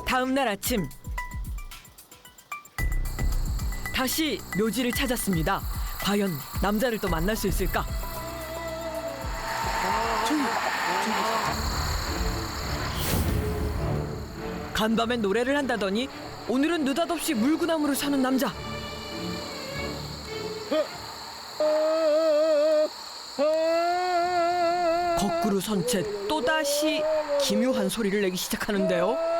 다음 날 아침 다시 묘지를 찾았습니다. 과연 남자를 또 만날 수 있을까? 간밤엔 노래를 한다더니 오늘은 느닷없이 물구나무를 서는 남자. 거꾸로 선 채 또다시 기묘한 소리를 내기 시작하는데요.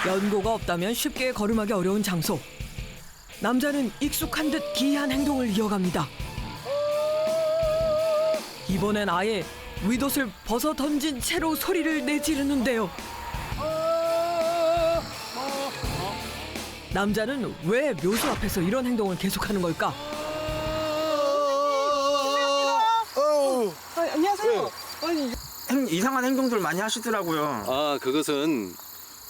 연고가 없다면 쉽게 걸음하기 어려운 장소. 남자는 익숙한 듯 기이한 행동을 이어갑니다. 이번엔 아예 윗옷을 벗어 던진 채로 소리를 내지르는데요. 남자는 왜 묘소 앞에서 이런 행동을 계속하는 걸까? 안녕하세요. 이상한 행동들 많이 하시더라고요. 아, 그것은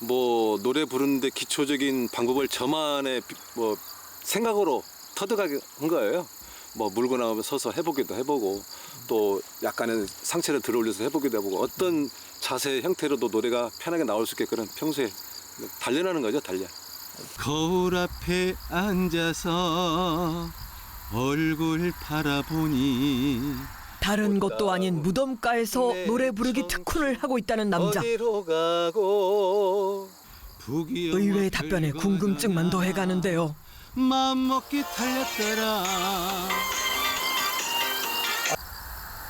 뭐 노래 부르는데 기초적인 방법을 저만의 뭐 생각으로 터득하게 한 거예요. 뭐 물고 나오면 서서 해보기도 해보고 또 약간의 상체를 들어 올려서 해보기도 해보고 어떤 자세 형태로도 노래가 편하게 나올 수 있게끔 평소에 단련하는 거죠, 단련. 거울 앞에 앉아서 얼굴 바라보니 다른 것도 아닌 무덤가에서 노래 부르기 특훈을 하고 있다는 남자. 어디로 가고 의외의 답변에 궁금증만 더해가는데요. 맘먹기 달렸더라.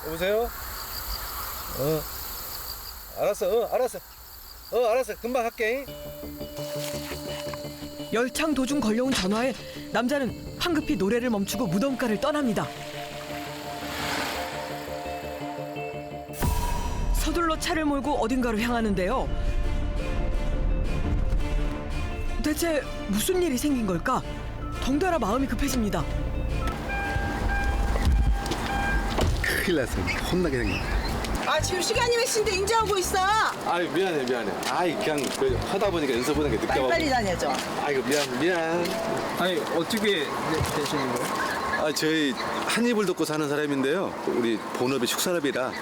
여보세요? 알았어. 금방 할게. 열창 도중 걸려온 전화에 남자는 황급히 노래를 멈추고 무덤가를 떠납니다. 서둘러 차를 몰고 어딘가로 향하는데요. 대체 무슨 일이 생긴 걸까? 덩달아 마음이 급해집니다. 큰일 났어. 혼나게 생겼네. 아 지금 시간이 몇 시인데 인제 오고 있어. 아이 미안해. 아이 그냥 하다 보니까 연습하는 게 늦게 와고. 빨리 다녀줘. 아이고 미안. 아니 어떻게 되시는 거예요? 아 저희 한 입을 돕고 사는 사람인데요. 우리 본업이 축산업이라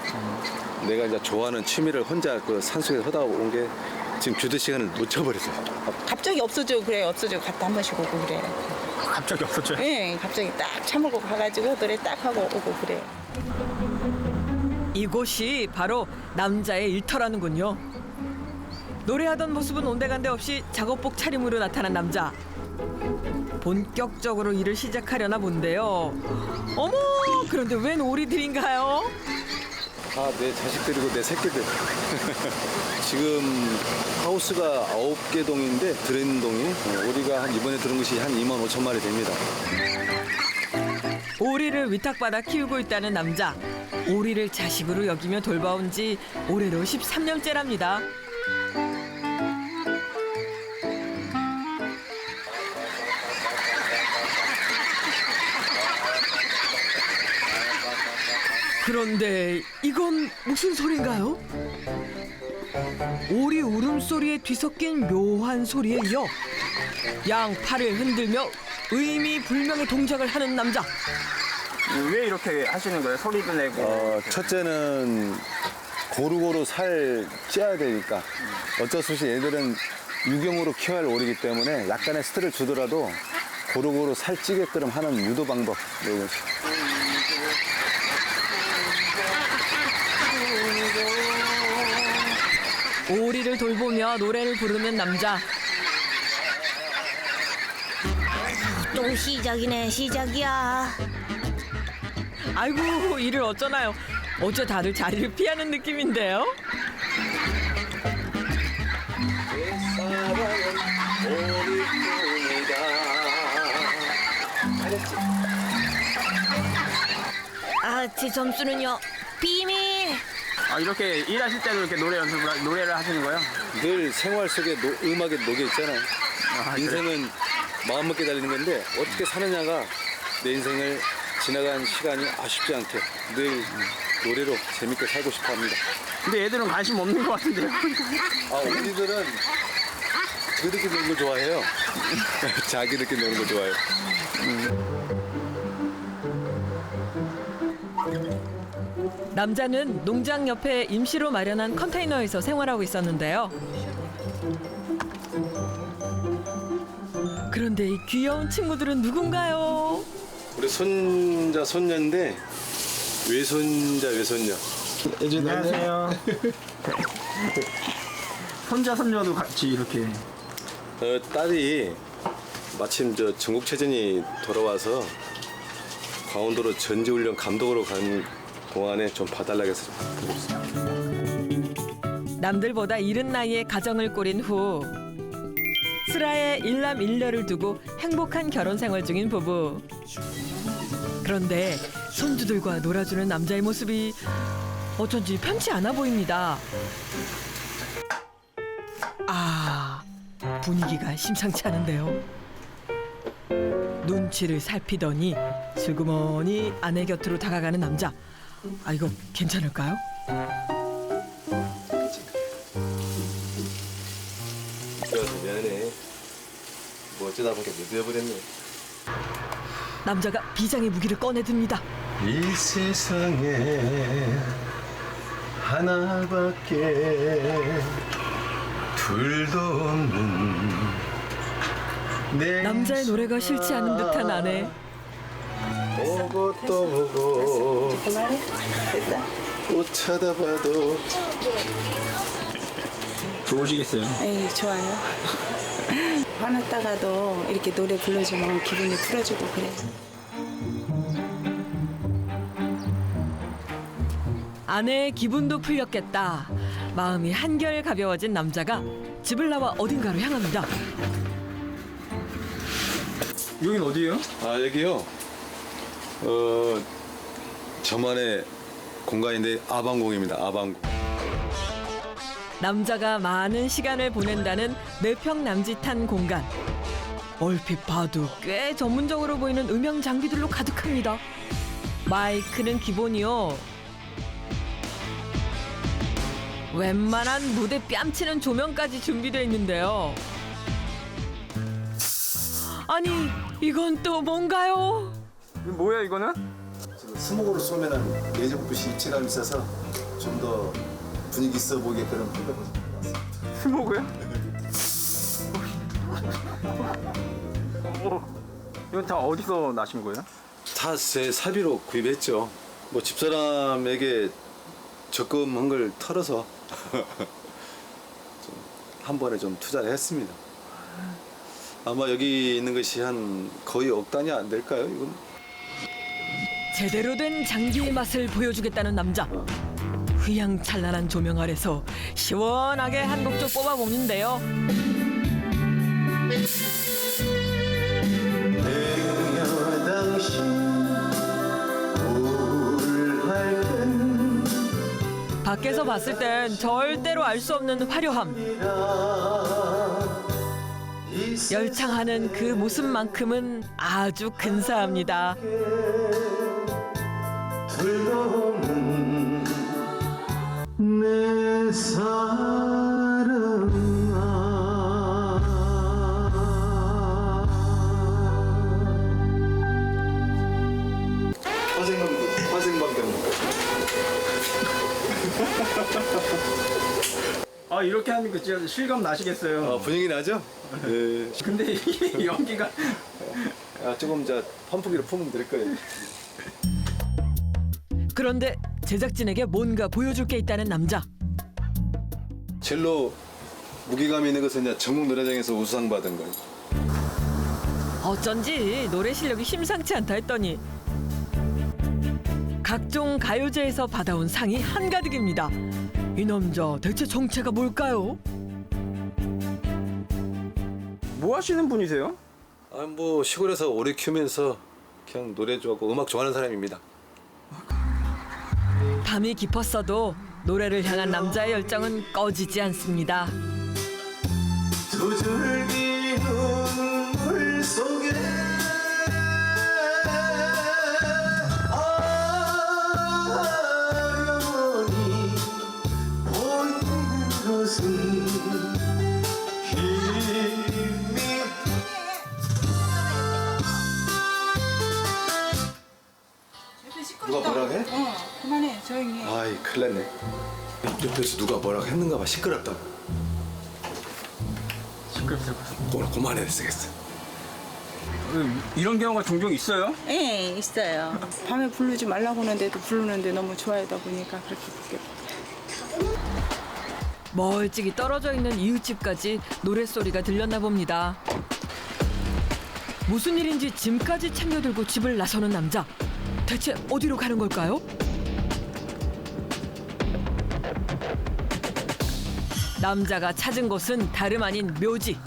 내가 이제 좋아하는 취미를 혼자 그 산속에서 하다 온 게 지금 교대 시간을 놓쳐버렸어요. 갑자기 없어져 그래 없어져 갔다 한 번씩 오고 그래. 갑자기 없었죠? 예 갑자기 딱 차 몰고 가가지고 노래 딱 하고 오고 그래. 이곳이 바로 남자의 일터라는군요. 노래하던 모습은 온데간데 없이 작업복 차림으로 나타난 남자. 본격적으로 일을 시작하려나 본데요. 어머, 그런데 웬 오리들인가요? 다 내 자식들이고 내 새끼들. 지금 하우스가 9개 동인데 들어있는 동이 우리가 이번에 들은 것이 한 2만 5천 마리 됩니다. 오리를 위탁받아 키우고 있다는 남자. 오리를 자식으로 여기며 돌봐온 지 올해로 13년째랍니다. 그런데 이건 무슨 소린가요? 오리 울음소리에 뒤섞인 묘한 소리에 이어 양 팔을 흔들며 의미 불명의 동작을 하는 남자. 왜 이렇게 하시는 거예요? 소리도 내고. 첫째는 고루고루 살 쪄야 되니까 어쩔 수 없이 얘들은 유경으로 키워야 할 오리기 때문에 약간의 스트레스를 주더라도 고루고루 살 찌게끔 하는 유도 방법. 오리를 돌보며 노래를 부르는 남자. 또 시작이네 시작이야. 아이고 이를 어쩌나요? 어째 다들 자리를 피하는 느낌인데요? 아, 제 점수는요 비밀. 아 이렇게 일하실 때도 이렇게 노래를 하시는 거예요? 늘 생활 속에 음악에 녹여 있잖아요. 인생은 마음먹게 달리는 건데 어떻게 사느냐가 내 인생을 지나간 시간이 아쉽지 않게 늘 노래로 재밌게 살고 싶어 합니다. 근데 얘들은 관심 없는 것 같은데요? 아, 우리들은 그들끼리 노는 걸 좋아해요. 자기들끼리 노는 걸 좋아해요. 남자는 농장 옆에 임시로 마련한 컨테이너에서 생활하고 있었는데요. 그런데 이 귀여운 친구들은 누군가요? 우리 손자 손녀인데 외손자 외손녀. 안녕하세요. 손자 손녀도 같이 이렇게. 딸이 마침 저 전국체전이 돌아와서 강원도로 전지훈련 감독으로 간 동안에 좀 봐달라고 해서 남들보다 이른 나이에 가정을 꾸린 후 슬하에 일남일녀를 두고 행복한 결혼 생활 중인 부부. 그런데 손주들과 놀아주는 남자의 모습이 어쩐지 편치 않아 보입니다. 아, 분위기가 심상치 않은데요. 눈치를 살피더니 슬그머니 아내 곁으로 다가가는 남자. 아, 이거 괜찮을까요? 미안해 미안해. 뭐 어쩌다 보니까 늦어버렸네. 남자가 비장의 무기를 꺼내듭니다. 이 세상에 하나밖에 둘도 없는 내 남자의 노래가 싫지 않은 듯한 아내. 보고 또 보고 그만해. 됐다. 또 쳐다봐도 좋으시겠어요? 에이, 좋아요. 화났다가도 이렇게 노래 불러주면 기분이 풀어지고 그래. 아내의 기분도 풀렸겠다. 마음이 한결 가벼워진 남자가 집을 나와 어딘가로 향합니다. 여긴 어디예요? 아 여기요 저만의 공간인데 아방궁입니다. 아방궁. 남자가 많은 시간을 보낸다는 몇평 남짓한 공간. 얼핏 봐도 꽤 전문적으로 보이는 음향 장비들로 가득합니다. 마이크는 기본이요. 웬만한 무대 뺨치는 조명까지 준비되어 있는데요. 아니, 이건 또 뭔가요? 이거 뭐야 이거는? 스모그로 쏘면은 내적부시 입체감이 있어서 좀 더 분위기 있어 보이게 그런 플러그를 해봤습니다. 스모그요? 이건 다 어디서 나신 거예요? 다 제 사비로 구입했죠. 뭐 집사람에게 적금한 걸 털어서 한 번에 좀 투자를 했습니다. 아마 여기 있는 것이 한 거의 억 단위 안 될까요? 이건 제대로 된 장비의 맛을 보여주겠다는 남자. 휘황찬란한 조명 아래서 시원하게 한 곡 좀 뽑아보는데요. 밖에서 봤을 땐 절대로 알 수 없는 화려함. 열창하는 그 모습만큼은 아주 근사합니다. 내 사랑아 화생방경. 아 이렇게 하니까 진짜 실감 나시겠어요. 분위기 나죠? 네. 근데 이게 연기가 조금 펌프기로 품으면 될 거예요. 그런데 제작진에게 뭔가 보여줄 게 있다는 남자. 첼로 무게감 있는 것은 이제 전국 노래장에서 우수상 받은 거예요. 어쩐지 노래 실력이 심상치 않다 했더니 각종 가요제에서 받아온 상이 한가득입니다. 이 남자 대체 정체가 뭘까요? 뭐 하시는 분이세요? 뭐 시골에서 오래 키우면서 그냥 노래 좋아하고 음악 좋아하는 사람입니다. 밤이 깊었어도 노래를 향한 남자의 열정은 꺼지지 않습니다. 두 줄기 눈물 속에 영원히 보이는 것은 힘이 누가 뭐라 해? 그만해. 조용히 해. 아이 큰일 났네. 옆에서 누가 뭐라고 했는가 봐. 시끄럽다고. 시끄럽다고. 그만해야 되겠어. 이런 경우가 종종 있어요? 예, 있어요. 밤에 부르지 말라고 하는데도 부르는데 너무 좋아하다 보니까 그렇게 듣게. 멀찍이 떨어져 있는 이웃집까지 노랫소리가 들렸나 봅니다. 무슨 일인지 짐까지 챙겨 들고 집을 나서는 남자. 대체 어디로 가는 걸까요? 남자가 찾은 곳은 다름 아닌 묘지.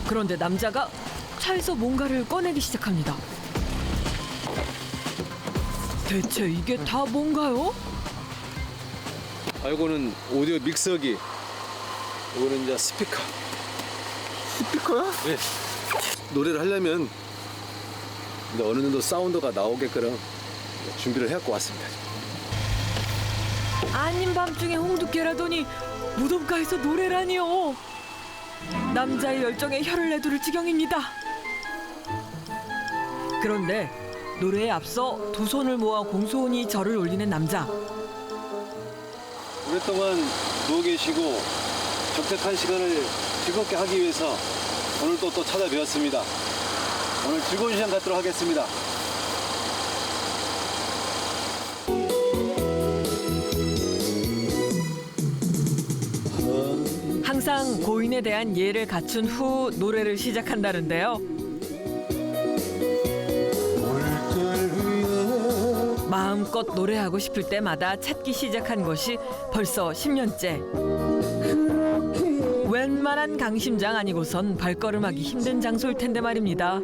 그런데 남자가 차에서 뭔가를 꺼내기 시작합니다. 대체 이게 다 뭔가요? 아, 이거는 오디오 믹서기. 이거는 이제 스피커. 스피커야? 네. 노래를 하려면 이제 어느 정도 사운드가 나오게끔 준비를 해갖고 왔습니다. 아닌 밤중에 홍두깨라더니 무덤가에서 노래라니요. 남자의 열정에 혀를 내두를 지경입니다. 그런데 노래에 앞서 두 손을 모아 공손히 절을 올리는 남자. 오랫동안 누워 계시고 적적한 시간을 즐겁게 하기 위해서 오늘 또 찾아뵈었습니다. 오늘 즐거운 시간 갖도록 하겠습니다. 항상 고인에 대한 예를 갖춘 후 노래를 시작한다는데요. 마음껏 노래하고 싶을 때마다 찾기 시작한 것이 벌써 10년째. 웬만한 강심장 아니고선 발걸음하기 힘든 장소일 텐데 말입니다.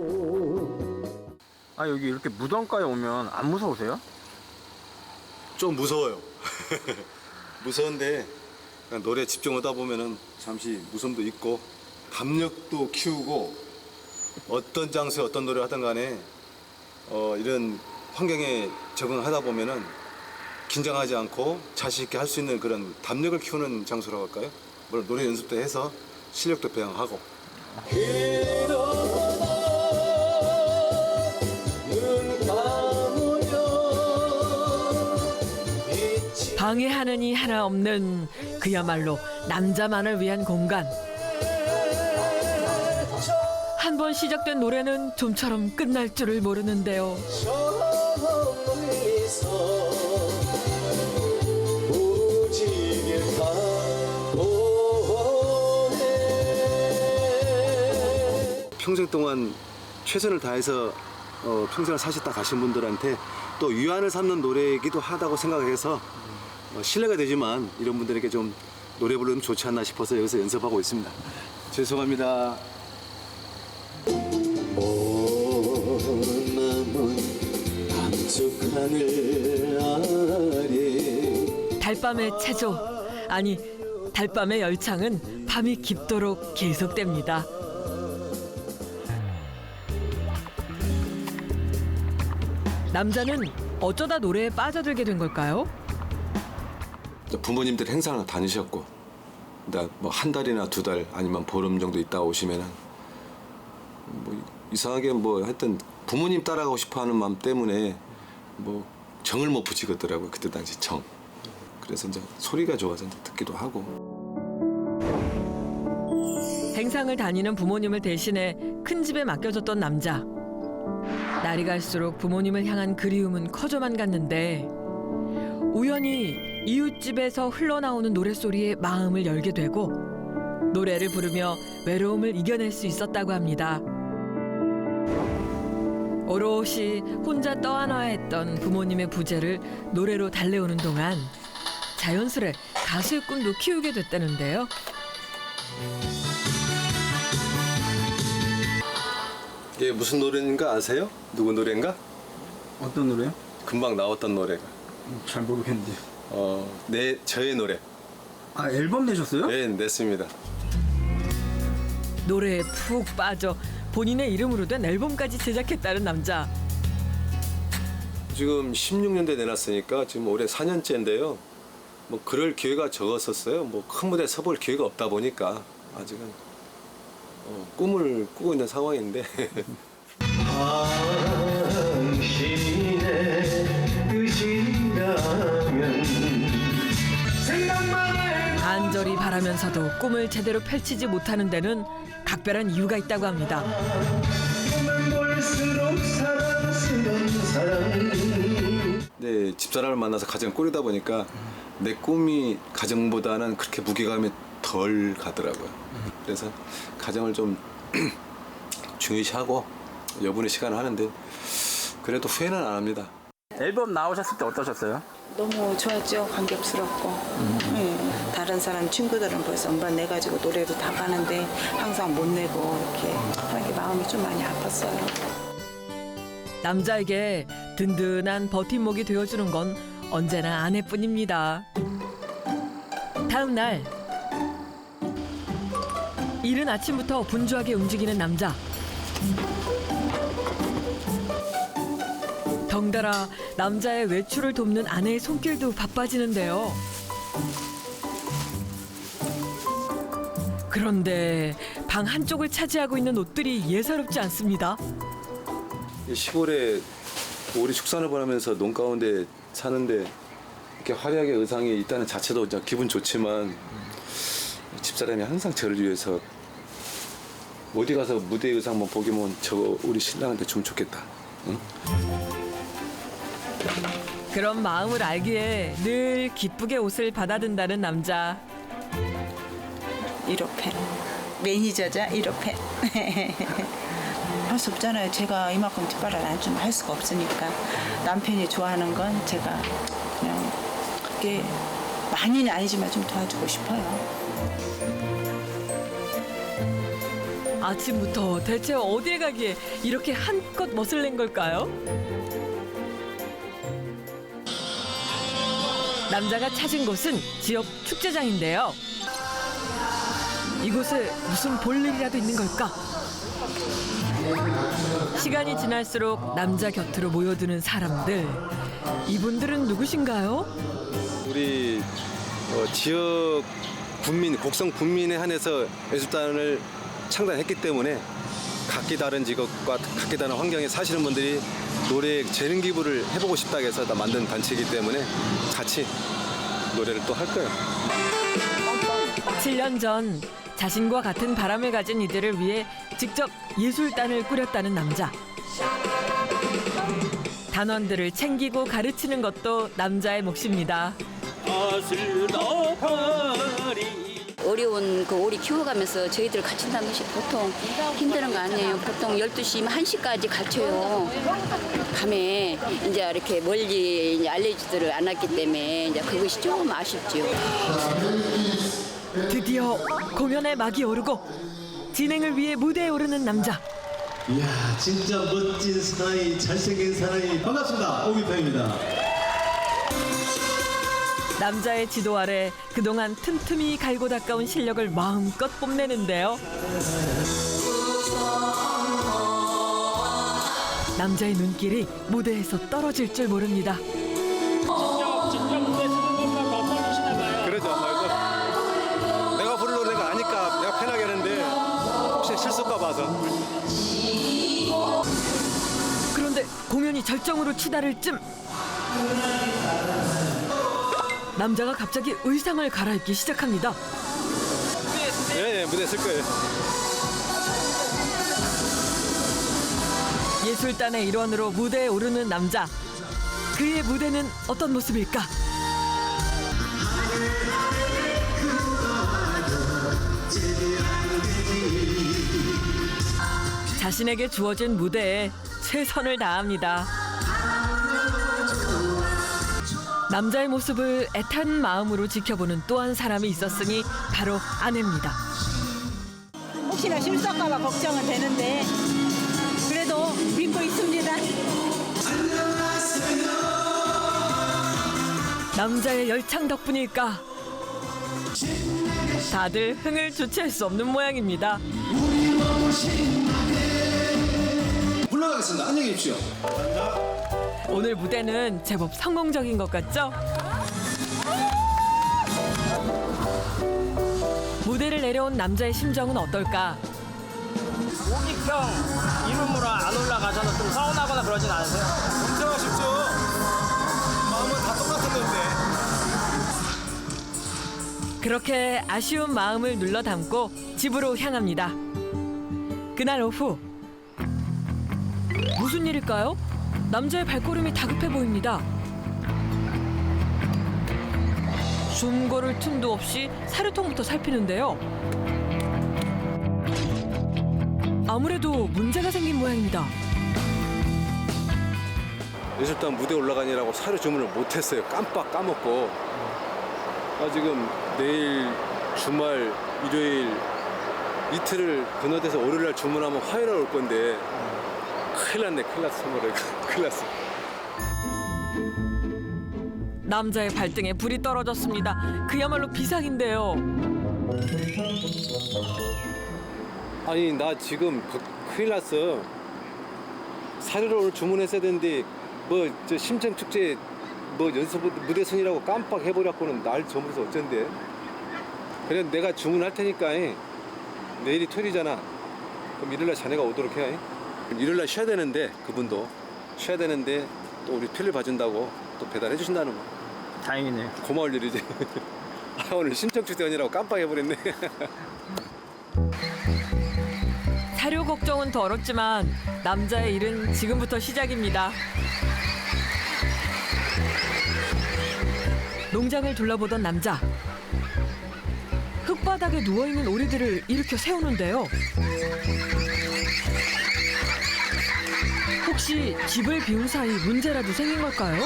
아 여기 이렇게 무덤가에 오면 안 무서우세요? 좀 무서워요. 무서운데 그냥 노래 집중하다 보면은 잠시 무서움도 있고 담력도 키우고 어떤 장소에 어떤 노래를 하든 간에 이런 환경에 적응하다 보면은 긴장하지 않고 자신 있게 할 수 있는 그런 담력을 키우는 장소라고 할까요? 물론 노래 연습도 해서 실력도 배양하고. 방해하는 이 하나 없는 그야말로 남자만을 위한 공간. 한 번 시작된 노래는 좀처럼 끝날 줄을 모르는데요. 평생 동안 최선을 다해서 평생을 사셨다 가신 분들한테 또 위안을 삼는 노래이기도 하다고 생각해서 실례가 되지만 이런 분들에게 좀 노래 부르면 좋지 않나 싶어서 여기서 연습하고 있습니다. 죄송합니다. 달밤의 체조, 아니 달밤의 열창은 밤이 깊도록 계속됩니다. 남자는 어쩌다 노래에 빠져들게 된 걸까요? 부모님들 행사를 다니셨고, 뭐 한 달이나 두 달 아니면 보름 정도 있다 오시면은 뭐 이상하게 뭐 하여튼 부모님 따라가고 싶어하는 마음 때문에 뭐 정을 못 붙이겠더라고요. 그때 당시 정. 그래서 이제 소리가 좋아서 이제 듣기도 하고. 행상을 다니는 부모님을 대신해 큰 집에 맡겨졌던 남자. 날이 갈수록 부모님을 향한 그리움은 커져만 갔는데 우연히 이웃집에서 흘러나오는 노랫소리에 마음을 열게 되고 노래를 부르며 외로움을 이겨낼 수 있었다고 합니다. 오롯이 혼자 떠안아야 했던 부모님의 부재를 노래로 달래오는 동안 자연스레 가수의 꿈도 키우게 됐다는데요. 이게 무슨 노래인가 아세요? 누구 노래인가? 어떤 노래요? 금방 나왔던 노래가. 잘 모르겠는데요. 저의 노래. 아 앨범 내셨어요? 네, 냈습니다. 노래에 푹 빠져 본인의 이름으로 된 앨범까지 제작했다는 남자. 지금 16년대 내놨으니까 지금 올해 4년째인데요. 뭐 그럴 기회가 적었었어요. 뭐 큰 무대에 서볼 기회가 없다 보니까 아직은 꿈을 꾸고 있는 상황인데. 잘하면서도 꿈을 제대로 펼치지 못하는 데는 각별한 이유가 있다고 합니다. 네, 집사람을 만나서 가정을 꾸리다 보니까 내 꿈이 가정보다는 그렇게 무게감이 덜 가더라고요. 그래서 가정을 좀 중요시하고 여분의 시간을 하는데 그래도 후회는 안 합니다. 앨범 나오셨을 때 어떠셨어요? 너무 좋았죠. 감격스럽고. 네. 다른 사람 친구들은 벌써 음반 내가지고 노래도 다 가는데 항상 못 내고 이렇게 하는 게 마음이 좀 많이 아팠어요. 남자에게 든든한 버팀목이 되어주는 건 언제나 아내뿐입니다. 다음 날 이른 아침부터 분주하게 움직이는 남자. 덩달아 남자의 외출을 돕는 아내의 손길도 바빠지는데요. 그런데 방 한쪽을 차지하고 있는 옷들이 예사롭지 않습니다. 시골에 오리 축산을 보내면서 논 가운데 사는데 이렇게 화려하게 의상이 있다는 자체도 진짜 기분 좋지만 집사람이 항상 저를 위해서 어디 가서 무대 의상만 보기면 저 우리 신랑한테 주면 좋겠다. 응? 그런 마음을 알기에 늘 기쁘게 옷을 받아든다는 남자. 1호팬. 매니저자 1호팬. 할 수 없잖아요. 제가 이만큼 뒷바라지 안 주면 할 수가 없으니까. 남편이 좋아하는 건 제가 그냥 그게 많이는 아니지만 좀 도와주고 싶어요. 아침부터 대체 어딜 가기에 이렇게 한껏 멋을 낸 걸까요? 남자가 찾은 곳은 지역 축제장인데요. 이곳에 무슨 볼일이라도 있는 걸까? 시간이 지날수록 남자 곁으로 모여드는 사람들. 이분들은 누구신가요? 우리 지역 군민, 곡성 군민에 한해서 예술단을 창단했기 때문에 각기 다른 직업과 각기 다른 환경에 사시는 분들이 노래에 재능 기부를 해보고 싶다고 해서 다 만든 단체이기 때문에 같이 노래를 또 할 거예요. 7년 전 자신과 같은 바람을 가진 이들을 위해 직접 예술단을 꾸렸다는 남자. 단원들을 챙기고 가르치는 것도 남자의 몫입니다. 어려운 그 오리 키워가면서 저희들 가르친다는 것이 보통 힘드는 거 아니에요. 보통 12시, 1시까지 가르쳐요. 밤에 이제 이렇게 멀리 이제 알려지지를 않았기 때문에 이제 그것이 조금 아쉽죠. 드디어 공연의 막이 오르고 진행을 위해 무대에 오르는 남자. 이야, 진짜 멋진 사나이, 잘생긴 사나이. 반갑습니다. 오기평입니다. 남자의 지도 아래 그동안 틈틈이 갈고 닦아온 실력을 마음껏 뽐내는데요. 남자의 눈길이 무대에서 떨어질 줄 모릅니다. 그러죠. 아이고, 내가 부를 노래가 아니까 내가 편하게 하는데 혹시 실수가 봐서. 그런데 공연이 절정으로 치달을 쯤 남자가 갑자기 의상을 갈아입기 시작합니다. 예, 무대 쓸 거예요. 예술단의 일원으로 무대에 오르는 남자. 그의 무대는 어떤 모습일까? 자신에게 주어진 무대에 최선을 다합니다. 남자의 모습을 애탄 마음으로 지켜보는 또 한 사람이 있었으니 바로 아내입니다. 혹시나 실수할까봐 걱정은 되는데 그래도 믿고 있습니다. 남자의 열창 덕분일까? 다들 흥을 주체할 수 없는 모양입니다. 물러가겠습니다. 안녕히 계십시오. 오늘 무대는 제법 성공적인 것 같죠? 무대를 내려온 남자의 심정은 어떨까? 오기평 이름으로 안 올라가셔서 좀 서운하거나 그러진 않으세요? 엄청 아쉽죠? 마음은 다 똑같은 건데. 그렇게 아쉬운 마음을 눌러 담고 집으로 향합니다. 그날 오후 무슨 일일까요? 남자의 발걸음이 다급해 보입니다. 숨 고를 틈도 없이 사료통부터 살피는데요. 아무래도 문제가 생긴 모양입니다. 예술단 무대 올라가느라고 사료 주문을 못했어요. 깜빡 까먹고. 지금 내일 주말 일요일 이틀을 건너뛰어서 월요일날 주문하면 화요일날 올 건데 큰일 났네. 큰일 났어. 큰일 났어. 남자의 발등에 불이 떨어졌습니다. 그야말로 비상인데요. 아니 나 지금 큰일 났어. 사료를 오늘 주문했어야 되는데 뭐 저 심청축제 뭐 연습 무대선이라고 깜빡 해버렸고는 날 저물어서 어쩐데. 그래 내가 주문할 테니까 내일이 토요일이잖아. 그럼 일요일날 자네가 오도록 해. 일요일날 쉬어야 되는데 그분도 쉬어야 되는데 또 우리 필을 봐준다고 또 배달해 주신다는 거. 다행이네요. 고마울 일이지. 오늘 심청축제 연이라고 깜빡 해버렸네. 사료 걱정은 덜었지만 남자의 일은 지금부터 시작입니다. 농장을 둘러보던 남자. 흙바닥에 누워있는 오리들을 일으켜 세우는데요. 혹시 집을 비운 사이 문제라도 생긴 걸까요?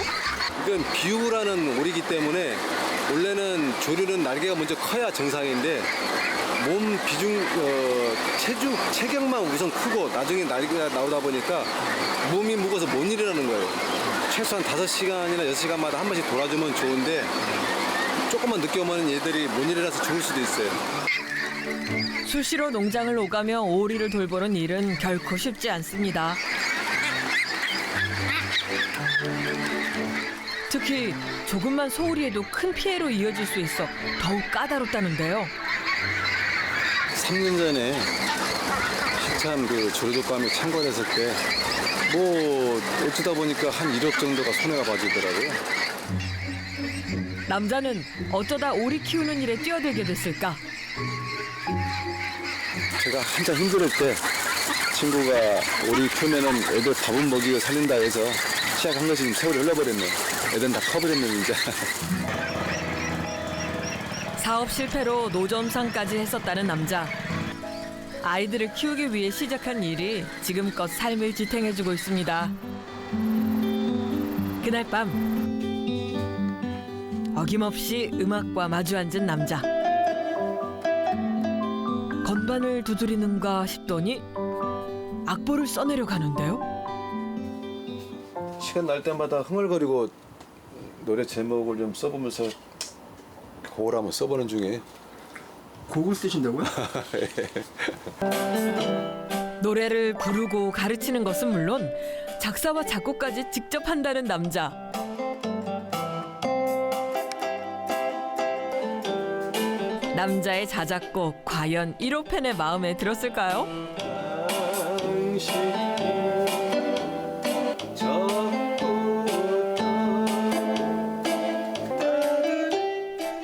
이건 비우라는 오리이기 때문에 원래는 조류는 날개가 먼저 커야 정상인데 몸 비중 체격만 우선 크고 나중에 날개가 나오다 보니까 몸이 무거워서 못 일어나는 거예요. 최소한 5시간이나 6시간마다 한 번씩 돌아주면 좋은데 조금만 늦게 오면 얘들이 못 일어나서 죽을 수도 있어요. 수시로 농장을 오가며 오리를 돌보는 일은 결코 쉽지 않습니다. 특히 조금만 소홀히해도 큰 피해로 이어질 수 있어 더욱 까다롭다는데요. 3년 전에 한참 그 조류독감이 창궐했을 때 뭐 어쩌다 보니까 한 1억 정도가 손해가 봐지더라고요. 남자는 어쩌다 오리 키우는 일에 뛰어들게 됐을까? 제가 한참 힘들 때 친구가 오리 키우면은 애들 밥은 먹이고 살린다 해서 시작한 것이 지금 세월이 흘러버렸네. 애들은 다 커버렸네 이제. 사업 실패로 노점상까지 했었다는 남자. 아이들을 키우기 위해 시작한 일이 지금껏 삶을 지탱해주고 있습니다. 그날 밤 어김없이 음악과 마주 앉은 남자. 건반을 두드리는가 싶더니 악보를 써내려 가는데요. 시간 날 때마다 흥얼거리고 노래 제목을 좀 써보면서 곡을 한번 써보는 중에. 곡을 쓰신다고요? 노래를 부르고 가르치는 것은 물론 작사와 작곡까지 직접 한다는 남자. 남자의 자작곡 과연 1호 팬의 마음에 들었을까요?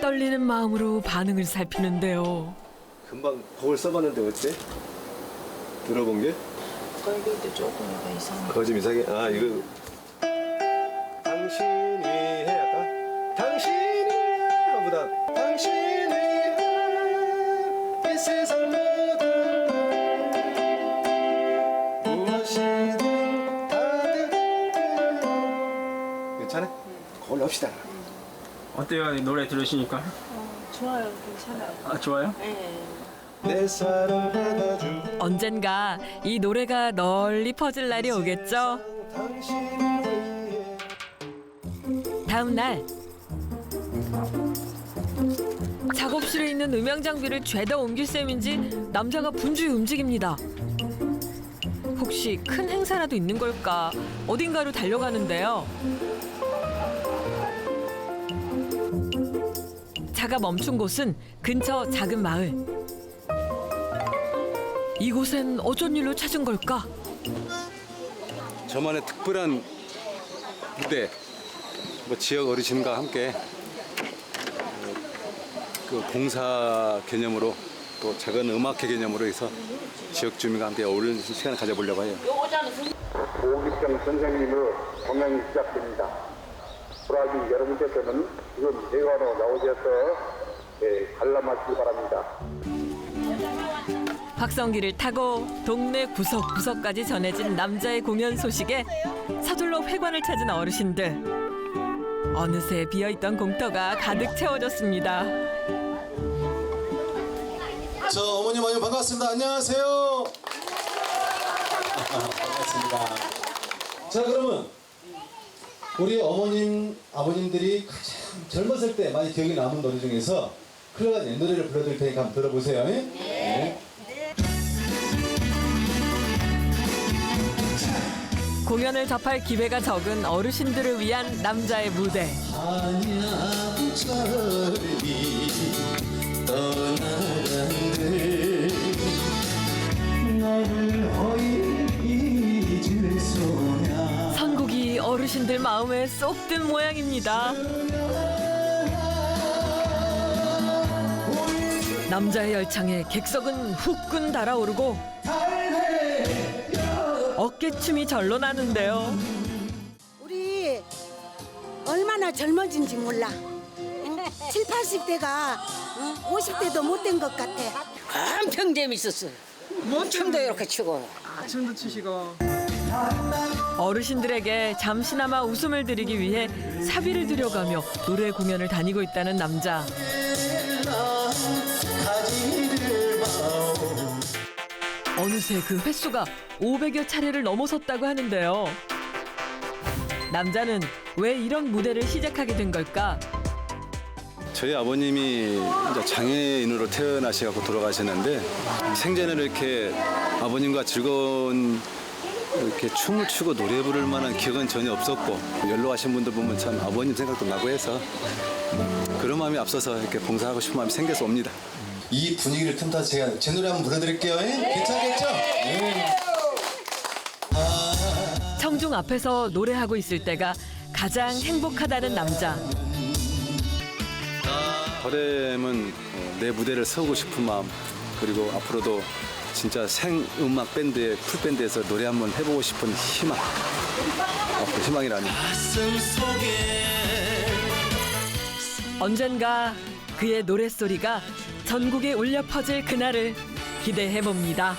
떨리는 마음으로 반응을 살피는데요. 금방 곡을 써봤는데 어때? 들어본 게? 걸기도 조금 약간 이상해. 그거 좀 이상해. 아 이거 당신이 해 약간 당신이 보다 당신이 이 세상 모든 무엇이든 다들 괜찮아? 그걸로 합시다. 어때요? 이 노래 들으시니까? 좋아요, 괜찮아요. 아 좋아요? 네. 내 사랑 받아줘 언젠가 이 노래가 널리 퍼질 날이 오겠죠. 다음 날 작업실에 있는 음향 장비를 죄다 옮길 셈인지 남자가 분주히 움직입니다. 혹시 큰 행사라도 있는 걸까 어딘가로 달려가는데요. 차가 멈춘 곳은 근처 작은 마을. 이곳엔 어쩐 일로 찾은 걸까? 저만의 특별한 무대, 뭐 지역 어르신과 함께 그 봉사 개념으로 또 작은 음악회 개념으로 해서 지역 주민과 함께 어울리는 시간을 가져보려고 해요. 오기평 선생님의 공연이 시작됩니다. 브라질 여러분께서는 지금 대관으로 나오셔서 관람하시기 바랍니다. 확성기를 타고 동네 구석구석까지 전해진 남자의 공연 소식에 서둘러 회관을 찾은 어르신들. 어느새 비어있던 공터가 가득 채워졌습니다. 저 어머님 아주 반갑습니다. 안녕하세요. 반갑습니다. 자, 그러면 우리 어머님, 아버님들이 가장 젊었을 때 많이 기억에 남은 노래 중에서 흘러간 옛 노래를 불러드릴 테니까 한번 들어보세요. 네. 공연을 접할 기회가 적은 어르신들을 위한 남자의 무대. 선곡이 어르신들 마음에 쏙 든 모양입니다. 남자의 열창에 객석은 후끈 달아오르고 어깨춤이 절로 나는데요. 우리 얼마나 젊어진지 몰라. 7, 80대가 50대도 못 된 것 같아. 엄청 재밌었어. 춤도 이렇게 추고. 춤도 추시고. 어르신들에게 잠시나마 웃음을 드리기 위해 사비를 들여가며 노래 공연을 다니고 있다는 남자. 어느새 그 횟수가 500여 차례를 넘어섰다고 하는데요. 남자는 왜 이런 무대를 시작하게 된 걸까? 저희 아버님이 이제 장애인으로 태어나셔서 돌아가셨는데 생전에 이렇게 아버님과 즐거운 이렇게 춤을 추고 노래 부를 만한 기억은 전혀 없었고 연로하신 분들 보면 참 아버님 생각도 나고 해서 그런 마음이 앞서서 이렇게 봉사하고 싶은 마음이 생겨서 옵니다. 이 분위기를 틈타서 제가 제 노래 한번 불러드릴게요. 괜찮겠죠? 청중 앞에서 노래하고 있을 때가 가장 행복하다는 남자. 바람은 내 무대를 세우고 싶은 마음, 그리고 앞으로도 진짜 생음악 밴드의 풀밴드에서 노래 한번 해보고 싶은 희망, 그 희망이라니. 언젠가 그의 노랫소리가 전국에 울려 퍼질 그날을 기대해 봅니다.